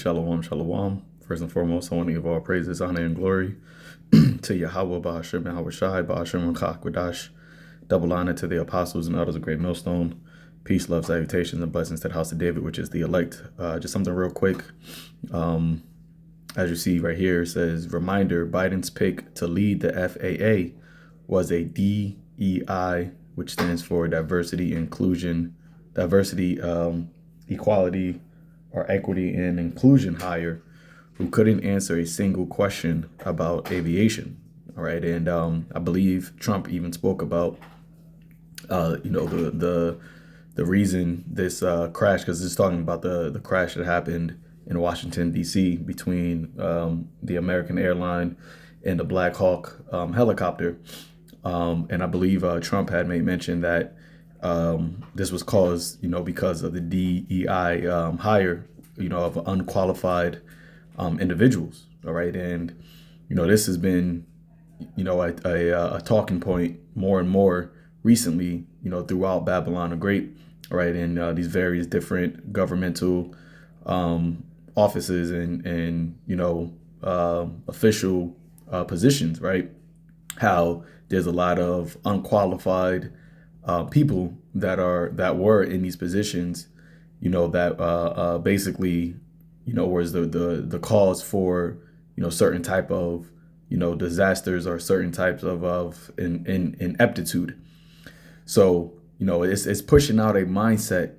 Shalom, shalom. First and foremost, I want to give all praises, honor, and glory to Yahweh, Ba'ashem, Yahweh Shai, Ba'ashem, and Chakwadash. Double honor to the apostles and elders of Great Millstone. Peace, love, salutations, and blessings to the house of David, which is the elect. Just something real quick. As you see right here, it says, reminder, Biden's pick to lead the FAA was a DEI, which stands for diversity, equality, or equity and inclusion hire, who couldn't answer a single question about aviation. All right. And I believe Trump even spoke about, the reason this crash, because it's talking about the crash that happened in Washington, D.C. between the American airline and the Black Hawk helicopter. And I believe Trump had made mention that this was caused, because of the DEI hire, of unqualified individuals. All right. And, this has been, a talking point more and more recently, throughout Babylon the Great. All right. And these various different governmental offices and official positions. Right. How there's a lot of unqualified people that were in these positions, that basically, was the cause for, certain type of, disasters or certain types of ineptitude. So, it's pushing out a mindset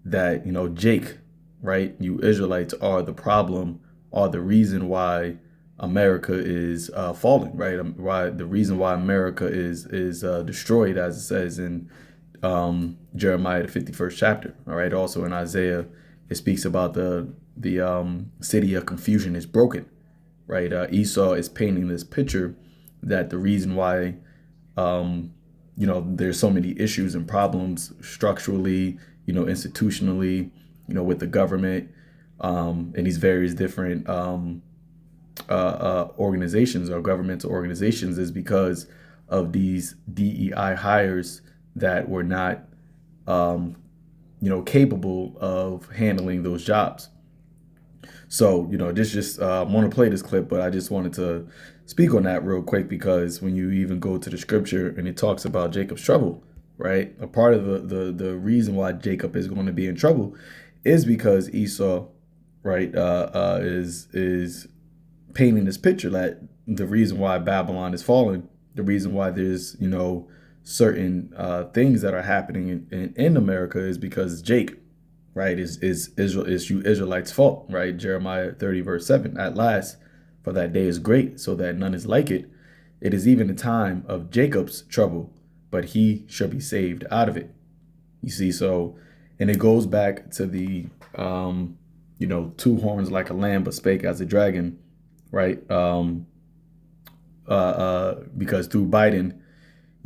that, Jake, right, you Israelites are the problem, are the reason why America is falling, right? Why the reason why America is destroyed, as it says in Jeremiah the 51st chapter. All right. Also in Isaiah, it speaks about the city of confusion is broken, right? Esau is painting this picture that the reason why there's so many issues and problems structurally, institutionally, with the government and these various different organizations or governmental organizations is because of these DEI hires that were not, capable of handling those jobs. So, just want to play this clip, but I just wanted to speak on that real quick because when you even go to the scripture and it talks about Jacob's trouble, right? A part of the reason why Jacob is going to be in trouble is because Esau, right, is painting this picture that the reason why Babylon is falling, the reason why there's, certain things that are happening in America is because Jake, right, is you Israelites' fault, right? Jeremiah 30 verse 7. At last, for that day is great, so that none is like it. It is even the time of Jacob's trouble, but he shall be saved out of it. You see, so, and it goes back to the, two horns like a lamb, but spake as a dragon, right? Because through Biden,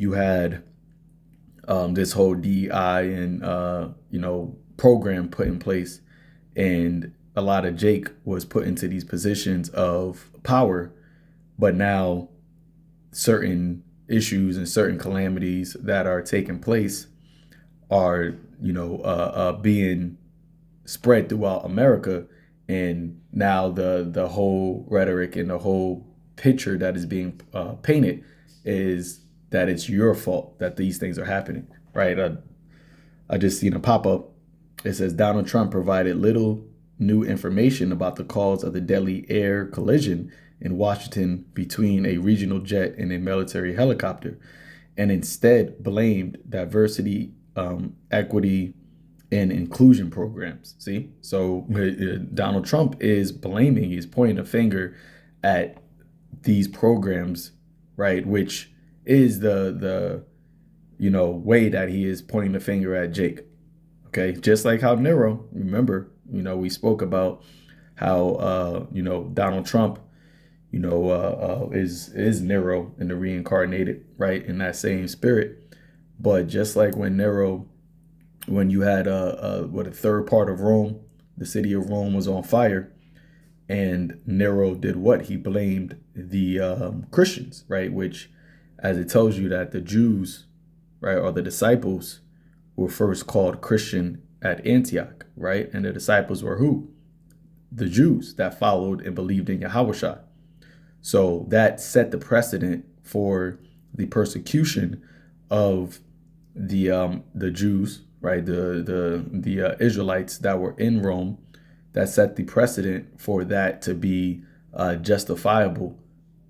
you had this whole DEI and, program put in place. And a lot of Jake was put into these positions of power. But now certain issues and certain calamities that are taking place are, being spread throughout America. And now the whole rhetoric and the whole picture that is being painted is that it's your fault that these things are happening, right? I just seen a pop-up. It says Donald Trump provided little new information about the cause of the deadly air collision in Washington between a regional jet and a military helicopter, and instead blamed diversity, equity, and inclusion programs. See, so Donald Trump is blaming, he's pointing a finger at these programs, right? Which is the way that he is pointing the finger at Jake. Okay, just like how Nero, remember, we spoke about how Donald Trump, is Nero in the reincarnated, right, in that same spirit. But just like when Nero, when you had a third part of Rome, the city of Rome was on fire, and Nero did what? He blamed the Christians, right? Which, as it tells you that the Jews, right, or the disciples were first called Christian at Antioch, right? And the disciples were who? the Jews that followed and believed in Yahweh. So that set the precedent for the persecution of the Jews, right? The Israelites that were in Rome. That set the precedent for that to be justifiable,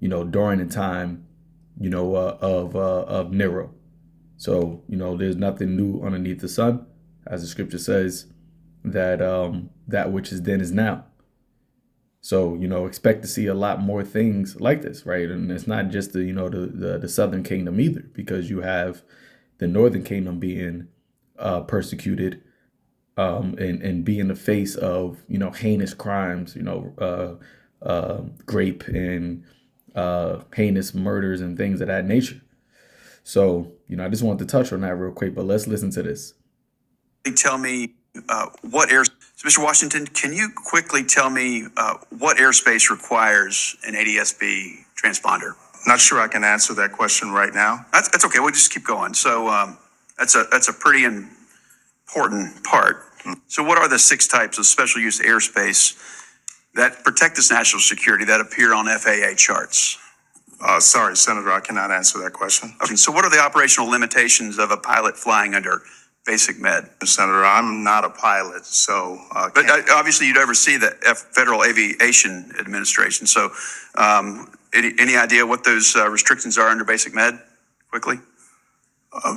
during the time, of Nero. So there's nothing new underneath the sun, as the scripture says that that which is then is now. So expect to see a lot more things like this, right? And it's not just the southern kingdom either, because you have the northern kingdom being persecuted, and be in the face of heinous crimes, rape and heinous murders and things of that nature. So I just wanted to touch on that real quick, but let's listen to this. Tell me what air, so Mr. Washington, can you quickly tell me what airspace requires an ADS-B transponder? Not sure I can answer that question right now. That's okay. We'll just keep going. So that's a pretty important part. So what are the 6 types of special use airspace that protect this national security that appear on FAA charts? Sorry, Senator, I cannot answer that question. Okay, so what are the operational limitations of a pilot flying under basic med? Senator, I'm not a pilot, so... but obviously you'd oversee the Federal Aviation Administration. So any idea what those restrictions are under basic med, quickly?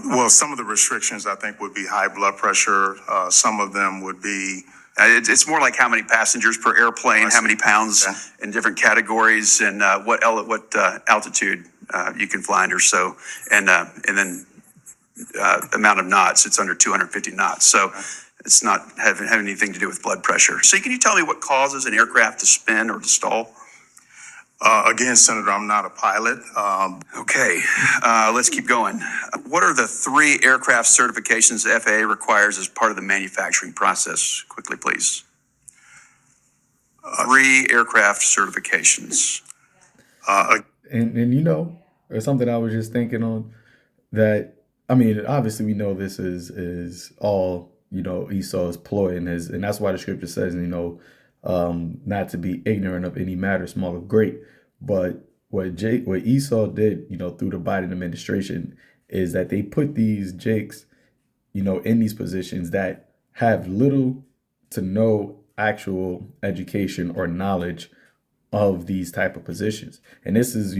Well, some of the restrictions I think would be high blood pressure. Some of them would be... It's more like how many passengers per airplane, how many pounds in different categories, and what altitude you can fly under. So, and then amount of knots. It's under 250 knots. So it's not having anything to do with blood pressure. So can you tell me what causes an aircraft to spin or to stall? Again, Senator, I'm not a pilot. Okay, let's keep going. What are the 3 aircraft certifications the FAA requires as part of the manufacturing process? Quickly, please. 3 aircraft certifications. And there's something I was just thinking on that. I mean, obviously we know this is all Esau's ploy, and that's why the scripture says not to be ignorant of any matter, small or great. But what Esau did, through the Biden administration, is that they put these Jakes, in these positions that have little to no actual education or knowledge of these type of positions. And this is,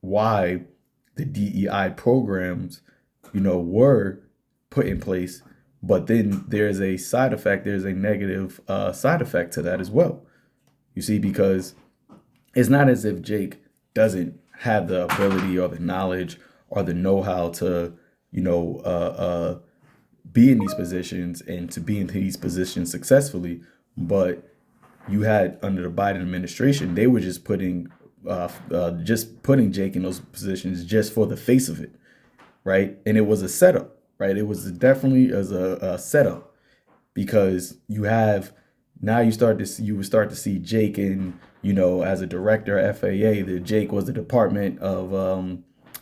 why the DEI programs, were put in place. But then there's a side effect. There's a negative side effect to that as well. You see, because it's not as if Jake doesn't have the ability or the knowledge or the know-how to, be in these positions and to be in these positions successfully. But you had, under the Biden administration, they were just putting Jake in those positions just for the face of it, right? And it was a setup, right? It was definitely as a setup, because you have now you would start to see Jake in, as a director at FAA. The Jake was the Department of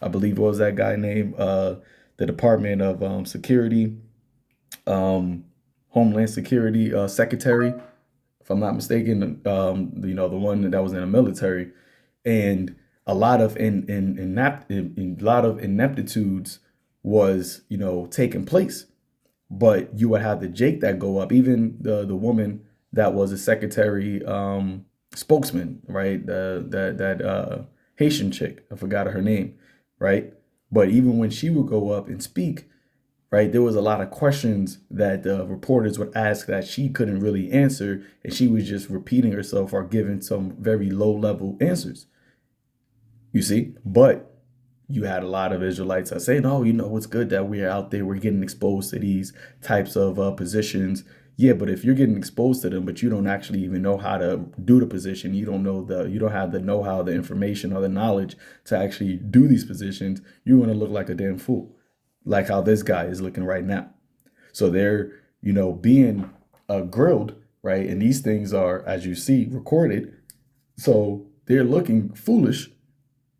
I believe, what was that guy name? The Department of Security, Homeland Security Secretary, if I'm not mistaken. The one that was in the military, and a lot of ineptitudes was taking place. But you would have the Jake that go up, even the woman that was a secretary spokesman, right? That Haitian chick, I forgot her name, right? But even when she would go up and speak, right, there was a lot of questions that the reporters would ask that she couldn't really answer, and she was just repeating herself or giving some very low level answers. You see, but you had a lot of Israelites that say, no, it's good that we're out there, we're getting exposed to these types of positions. Yeah, but if you're getting exposed to them, but you don't actually even know how to do the position, you don't have the know-how, the information, or the knowledge to actually do these positions, you're going to look like a damn fool, like how this guy is looking right now. So they're, being grilled, right? And these things are, as you see, recorded. So they're looking foolish.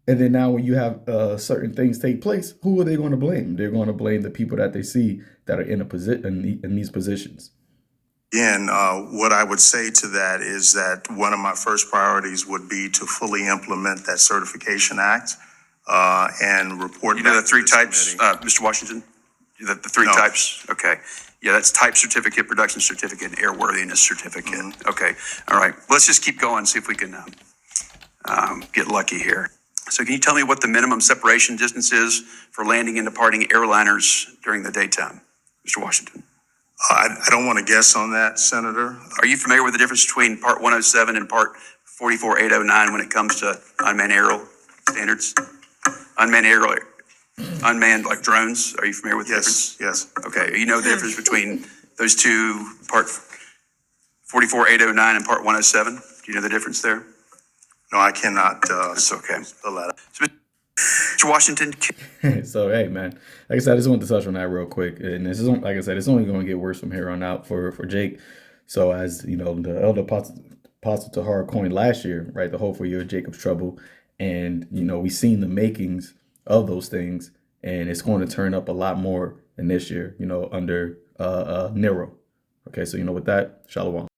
And then now when you have certain things take place, who are they going to blame? They're going to blame the people that they see that are in these positions. Again, what I would say to that is that one of my first priorities would be to fully implement that Certification Act and report. You know the back to three this types, committee. Mr. Washington? The three No. types? Okay. Yeah, that's type certificate, production certificate, and airworthiness certificate. Okay. All right. Let's just keep going, see if we can get lucky here. So can you tell me what the minimum separation distance is for landing and departing airliners during the daytime, Mr. Washington? I don't want to guess on that, Senator. Are you familiar with the difference between Part 107 and Part 44809 when it comes to unmanned aerial standards? Unmanned like drones. Are you familiar with the Yes, difference? yes. Okay. You know the difference between those two, Part 44809 and Part 107? Do you know the difference there? No, I cannot. That's okay. Spell that out. So, Mr. Washington, So hey, man, like I said, I just wanted to touch on that real quick, and this is like I said, it's only going to get worse from here on out for Jake. So as you know, the elder apostle to hard coin last year, right? The hopeful year of Jacob's trouble, and you know we've seen the makings of those things, and it's going to turn up a lot more in this year, you know, under Nero. Okay, so you know with that, shalom.